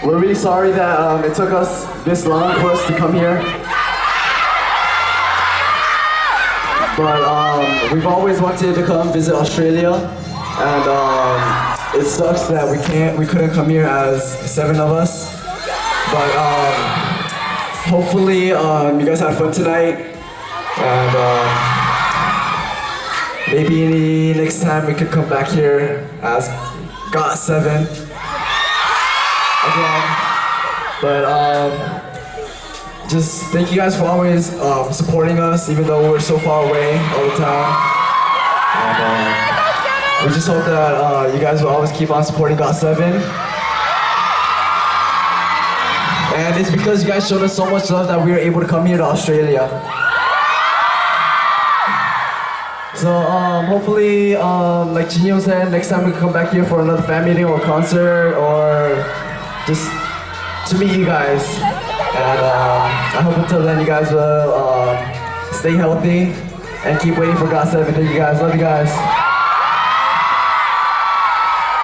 We're really sorry that it took us this long for us to come here. But we've always wanted to come visit Australia, and it sucks that we couldn't come here as 7 of us. But hopefully you guys had fun tonight, and maybe next time we could come back here as GOT7 again. But just thank you guys for always supporting us, even though we're so far away all the time. And we just hope that you guys will always keep on supporting GOT7. And it's because you guys showed us so much love that we were able to come here to Australia. So hopefully, like Jinyoung said, next time we can come back here for another fan meeting or concert, or just to meet you guys. And I hope until then you guys will stay healthy and keep waiting for GOT7. Thank you guys. Love you guys.